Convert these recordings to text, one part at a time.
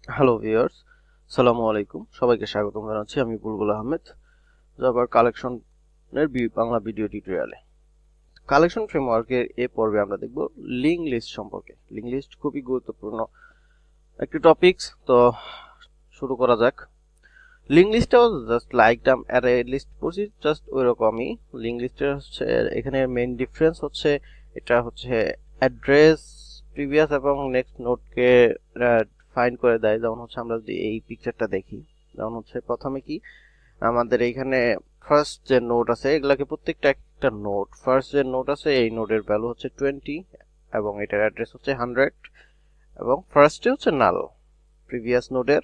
Hello viewers, আসসালামু আলাইকুম। সবাইকে স্বাগতম জানাচ্ছি। আমি বুলবুল আহমেদ, জাভার কালেকশনের বাংলা ভিডিও টিউটোরিয়ালে। কালেকশন ফ্রেমওয়ার্কের এ পর্বে আমরা দেখব লিঙ্ক লিস্ট সম্পর্কে। লিঙ্ক লিস্ট খুবই গুরুত্বপূর্ণ একটি টপিকস। তো শুরু করা যাক। লিঙ্ক লিস্টটাও জাস্ট লাইক অ্যারে লিস্ট পড়ছি, জাস্ট ওই রকমই। লিঙ্ক লিস্টের হচ্ছে এখানে মেইন ডিফারেন্স হচ্ছে এটা হচ্ছে অ্যাড্রেস প্রিভিয়াস এবং নেক্সট নোডকে ফাইন্ড করে দেয়। যেমন হচ্ছে আমরা যদি এই পিকচারটা দেখি, যেমন হচ্ছে প্রথমে কি আমাদের এইখানে ফার্স্ট যে নোড আছে, এগুলাকে প্রত্যেকটা একটা নোড, ফার্স্ট যে নোড আছে এই নোডের ভ্যালু হচ্ছে 20 এবং এটার অ্যাড্রেস হচ্ছে 100 এবং ফার্স্টে হচ্ছে নাল। প্রিভিয়াস নোডের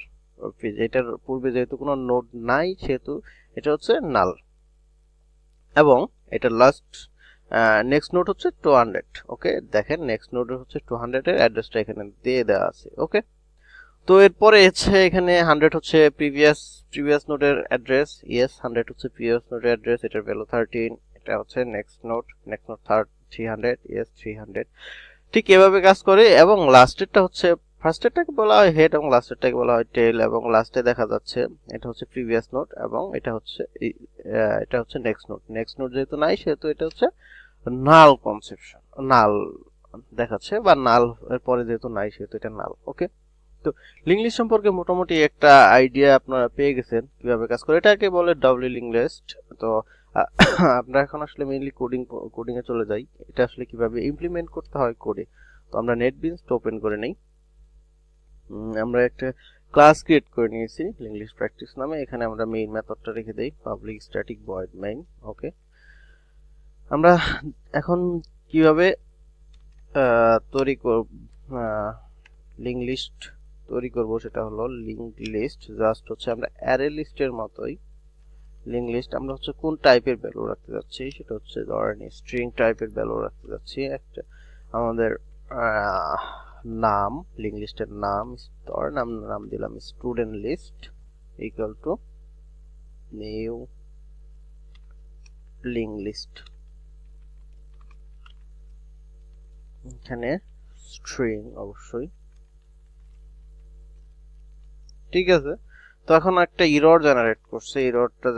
এটার পূর্বে যেহেতু কোনো নোড নাই সেহেতু এটা হচ্ছে নাল এবং এটা লাস্ট নেক্সট নোড হচ্ছে 200। ওকে, দেখেন নেক্সট নোড হচ্ছে 200 এর অ্যাড্রেসটা এখানে দিয়ে দেওয়া আছে। ওকে, তো এরপরে হচ্ছে এখানে 100 হচ্ছে প্রিভিয়াস নোডের অ্যাড্রেস। ইয়েস, 100 হচ্ছে প্রিভিয়াস নোডের অ্যাড্রেস, এটার ভ্যালু 13। এটা হচ্ছে নেক্সট নোড 300। ইয়েস, 300। ঠিক এভাবে কাজ করে এবং লাস্টেরটা হচ্ছে ফার্স্টেরটাকে বলা হয় হেড এবং লাস্টেরটাকে বলা হয় টেল এবং লাস্টে দেখা যাচ্ছে এটা হচ্ছে প্রিভিয়াস নোড এবং এটা হচ্ছে নেক্সট নোড যেহেতু নাই সেহেতু এটা হচ্ছে নাল কনসেপশন, নাল দেখাচ্ছে, বা নাল এর পরে যেহেতু নাই সেহেতু এটা নাল। ওকে, তো লিঙ্ক লিস্ট সম্পর্কে মোটামুটি একটা আইডিয়া আপনারা পেয়ে গেছেন কিভাবে কাজ করে। এটাকে বলে ডাব্লিউ লিঙ্ক লিস্ট। তো আহ, আমরা এখন আসলে মেইনলি কোডিং এ চলে যাই। এটা আসলে কিভাবে ইমপ্লিমেন্ট করতে হয় কোডে। তো আমরা নেটবিনসটা ওপেন করে নেই। আমরা একটা ক্লাস ক্রিয়েট করে নিয়েছি লিঙ্ক লিস্ট প্র্যাকটিস নামে। এখানে আমরা মেইন মেথডটা রেখে দেই, পাবলিক স্ট্যাটিক ভয়েড মেইন। ওকে, আমরা এখন কিভাবে তৈরি করব লিঙ্ক লিস্ট তৈরি করব সেটা হলো লিঙ্ক লিস্ট জাস্ট হচ্ছে আমরা অ্যারে লিস্টের মতোই লিঙ্ক লিস্ট। আমরা হচ্ছে কোন টাইপের ভ্যালু রাখতে যাচ্ছি সেটা হচ্ছে ধরেন স্ট্রিং টাইপের ভ্যালু রাখতে যাচ্ছি। একটা আমাদের নাম, লিঙ্ক লিস্টের নাম, ধরেন আমরা নাম দিলাম student list equal to new link list. এখানে স্ট্রিং অবশ্যই, ঠিক আছে। তো এখন একটা ইরর জেনারেট করছে, ইররটা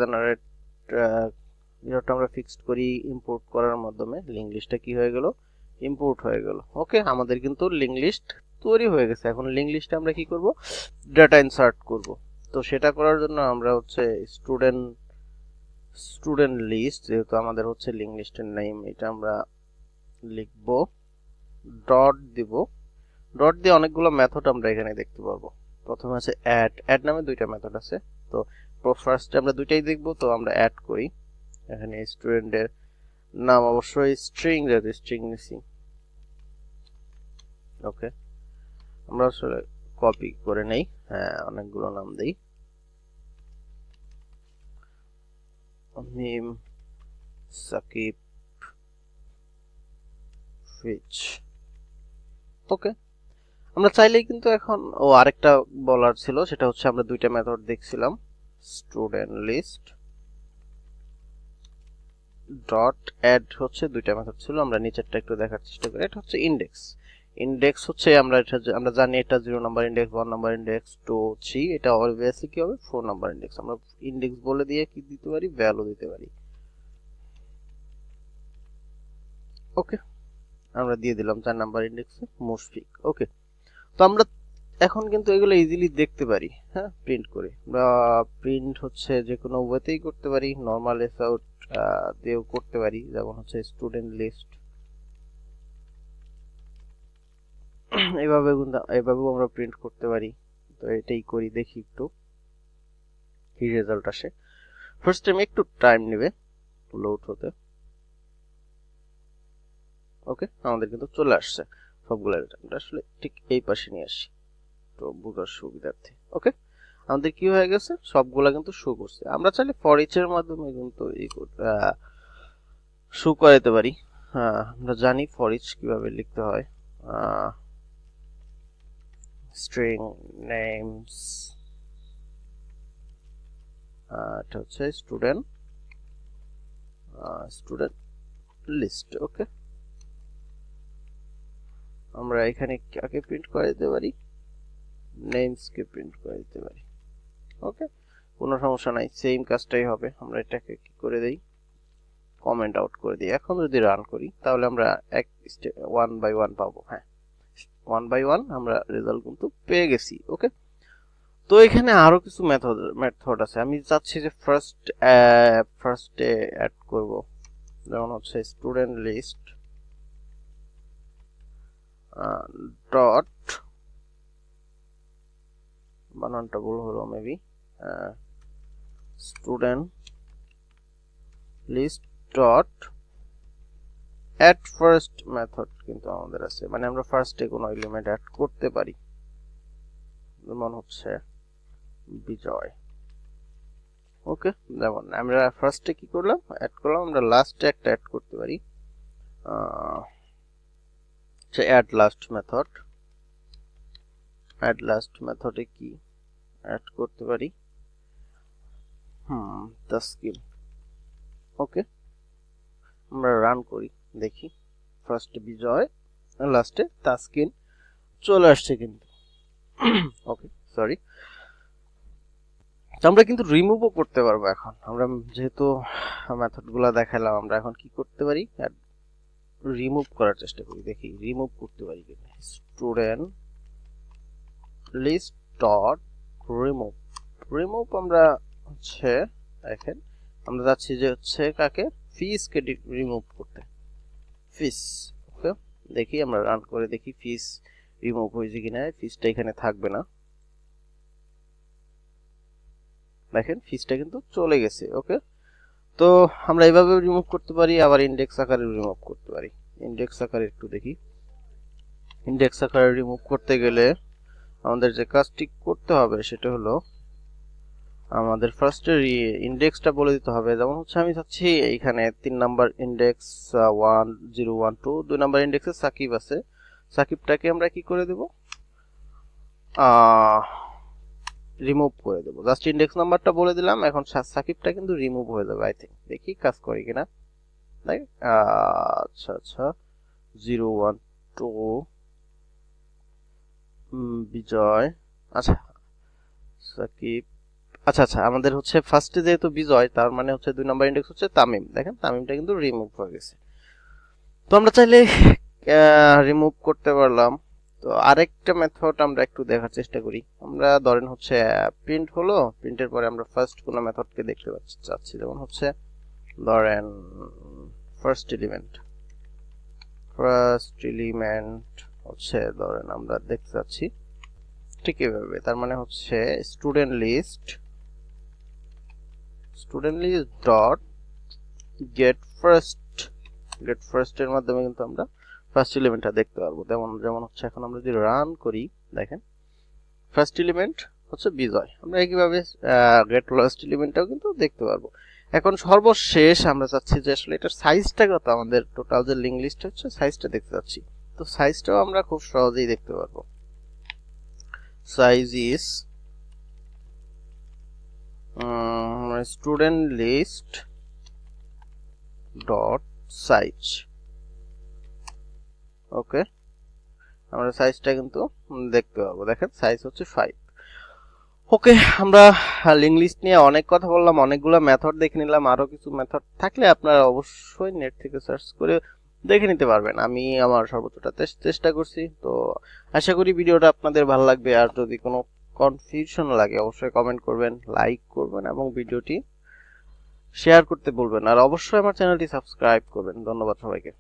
আমরা ফিক্সড করি ইম্পোর্ট করার মাধ্যমে। লিঙ্ক লিস্টটা কি হয়ে গেল, ইম্পোর্ট হয়ে গেল। ওকে, আমাদের কিন্তু লিঙ্ক লিস্ট তৈরি হয়ে গেছে। এখন লিঙ্ক লিস্টে আমরা কি করব, ডাটা ইনসার্ট করব। তো সেটা করার জন্য আমরা হচ্ছে স্টুডেন্ট লিস্ট, যেহেতু আমাদের হচ্ছে লিঙ্ক লিস্টের নেম, এটা আমরা লিখব, ডট দিব। ডট দিয়ে অনেকগুলো মেথড আমরা এখানে দেখতে পারবো। প্রথমে আছে অ্যাড নামে দুইটা মেথড আছে। তো ফার্স্টে আমরা দুইটাই দেখব। তো আমরা অ্যাড করি। এখানে স্টুডেন্টের নাম অবশ্যই স্ট্রিং, যেহেতু স্ট্রিং নিছি। ওকে, আমরা আসলে কপি করে নেই, হ্যাঁ অনেকগুলো নাম দেই। মিম, সাকিব, ফিচ। ওকে, আমরা চাইলেই কিন্তু এখন আরেকটা বলার ছিল, সেটা হচ্ছে আমরা দুইটা মেথড দেখছিলাম, স্টুডেন্ট লিস্ট ডট অ্যাড হচ্ছে দুইটা মেথড ছিল। আমরা নিচেরটা একটু দেখার চেষ্টা করি। এটা হচ্ছে ইনডেক্স। ইনডেক্স হচ্ছে আমরা জানি এটা 0 নাম্বার ইনডেক্স, 1 নাম্বার ইনডেক্স, 2, 3। এটা অবভিয়াসলি কি হবে, 4 নাম্বার ইনডেক্স। আমরা ইনডেক্স বলে দিয়ে কি দিতে পারি, ভ্যালু দিতে পারি। ওকে, আমরা দিয়ে দিলাম 4 নাম্বার ইনডেক্সে মুশফিক। ওকে, তো আমরা এখন কিন্তু এগুলো ইজিলি দেখতে পারি, হ্যাঁ, প্রিন্ট করে। আমরা প্রিন্ট হচ্ছে যে কোনো ওয়েতেই করতে পারি, নরমাল এস আউট দিয়েও করতে পারি। যেমন হচ্ছে স্টুডেন্ট লিস্ট, এভাবেও আমরা প্রিন্ট করতে পারি। তো এটাই করি, দেখি একটু কি রেজাল্ট আসে। ফার্স্ট টাইম একটু টাইম নেবে লোড হতে। ওকে, আমাদের কিন্তু চলে আসছে সবগুলো। আমরা আসলে ঠিক এই পাশে নিয়ে আসি তো বোঝার সুবিধার্থে। ওকে, আমাদের কি হয়ে গেছে, সবগুলা কিন্তু শো করছে। আমরা চাইলে ফর ইচ এর মাধ্যমে কিন্তু শো করাইতে পারি। হ্যাঁ, আমরা জানি ফর ইচ কিভাবে লিখতে হয়। স্ট্রিং নেমস, এটা হচ্ছে স্টুডেন্ট লিস্ট। ওকে, আমরা এখানে কাকে প্রিন্ট করে দিতে পারি, নেমসকে প্রিন্ট করে দিতে পারি। ওকে, কোনো সমস্যা নাই, সেম কাজটাই হবে। আমরা এটাকে কি করে দেই, কমেন্ট আউট করে দিই। এখন যদি রান করি তাহলে আমরা এক ওয়ান বাই ওয়ান পাবো। হ্যাঁ, ওয়ান বাই ওয়ান আমরা রেজাল্ট কিন্তু পেয়ে গেছি। ওকে, তো এখানে আরো কিছু মেথড আছে। আমি চাচ্ছি যে ফার্স্টে অ্যাড করব, যেমন হচ্ছে স্টুডেন্ট লিস্ট ডট, বানানটা ভুল হলো maybe, student list dot add first method কিন্তু আমাদের আছে, মানে আমরা ফার্স্টে কোনো এলিমেন্ট অ্যাড করতে পারি। যেমন হচ্ছে বিজয়। ওকে, যেমন আমরা ফার্স্টে কি করলাম, অ্যাড করলাম, আমরা লাস্টে একটা অ্যাড করতে পারি, add last method. Add last মেথডে কি অ্যাড করতে পারি, দ্য স্কিল। ওকে, আমরা রান করি, দেখি ফার্স্টে বিজয়, লাস্টে তাস্কিন চলে আসছে কিন্তু। ওকে, সরি। আমরা কিন্তু রিমুভও করতে পারবো এখন। আমরা যেহেতু মেথডগুলো দেখালাম, আমরা এখন কি করতে পারি, রিমুভ করার চেষ্টা করি, দেখি রিমুভ করতে পারি কিনা। Student list dot remove. Remove আমরা হচ্ছে দেখেন, আমরা যাচ্ছি যে হচ্ছে কাকে, ফিস কে রিমুভ করতে, ফিস। ওকে, দেখি আমরা রান করে দেখি ফিস রিমুভ হয়েছে কিনা। ফিসটা এখানে থাকবে না, দেখেন ফিসটা কিন্তু চলে গেছে। ওকে, তো আমরা এইভাবে রিমুভ করতে পারি, আবার ইনডেক্স আকারে রিমুভ করতে পারি। ইনডেক্স আকারে একটু দেখি, ইনডেক্স আকারে রিমুভ করতে গেলে আমাদের যে কাজটি করতে হবে সেটা হলো আমাদের ফার্স্টে ইনডেক্সটা বলে দিতে হবে। যেমন হচ্ছে আমি চাচ্ছি এইখানে 3 নাম্বার ইনডেক্স 1012, 2 নাম্বার ইনডেক্সে সাকিব আছে, সাকিবটাকে আমরা কি করে দেব, রিমুভ করে দেব। জাস্ট ইনডেক্স নাম্বারটা বলে দিলাম, এখন সাকিবটা কিন্তু রিমুভ হয়ে যাবে। আই থিঙ্ক, দেখি কাজ করে কিনা। আচ্ছা আচ্ছা, 012 বিজয়, আচ্ছা সাকিব, আচ্ছা আচ্ছা, আমাদের হচ্ছে ফার্স্টে যেহেতু বিজয়, তার মানে হচ্ছে 2 নাম্বার ইনডেক্স হচ্ছে তামিম। দেখেন তামিমটা কিন্তু রিমুভ হয়ে গেছে। তো আমরা চাইলে রিমুভ করতে পারলাম। তো আরেকটা মেথড আমরা একটু দেখার চেষ্টা করি। আমরা ধরেন হচ্ছে প্রিন্ট হলো, প্রিন্টের পরে আমরা ফার্স্ট কোন মেথডকে দেখতে চাচ্ছি, যেমন হচ্ছে ধরেন ফার্স্ট এলিমেন্ট হচ্ছে ধরেন আমরা দেখতে চাচ্ছি ঠিক এভাবে। তার মানে হচ্ছে student list dot get first এর মাধ্যমে কিন্তু আমরা ফার্স্ট এলিমেন্টটা দেখতে পারবো। যেমন হচ্ছে এখন আমরা যদি রান করি, দেখেন ফার্স্ট এলিমেন্ট হচ্ছে বিজয়। আমরা একইভাবে গেট লাস্ট এলিমেন্টটাও কিন্তু দেখতে পারবো। এখন সর্বশেষ আমরা চাচ্ছি যে আসলে এটার সাইজটা কত, আমাদের টোটাল যে লিঙ্ক লিস্ট হচ্ছে সাইজটা দেখতে চাচ্ছি। তো সাইজটাও আমরা খুব সহজেই দেখতে পারবো। Size is student list dot size. Okay, আমরা সাইজটা কিন্তু দেখতে পাবো, দেখেন সাইজ হচ্ছে 5। ওকে, আমরা লিঙ্ক লিস্ট নিয়ে অনেক কথা বললাম, অনেকগুলো মেথড দেখে নিলাম। আরো কিছু মেথড থাকলে আপনারা অবশ্যই নেট থেকে সার্চ করে দেখে নিতে পারবেন। আমি আমার সর্বোচ্চটা চেষ্টা করছি। তো আশা করি ভিডিওটা আপনাদের ভালো লাগবে। আর যদি কোনো কনফিউশন লাগে অবশ্যই কমেন্ট করবেন, লাইক করবেন এবং ভিডিওটি শেয়ার করতে বলবেন। আর অবশ্যই আমার চ্যানেলটি সাবস্ক্রাইব করবেন। ধন্যবাদ সবাইকে।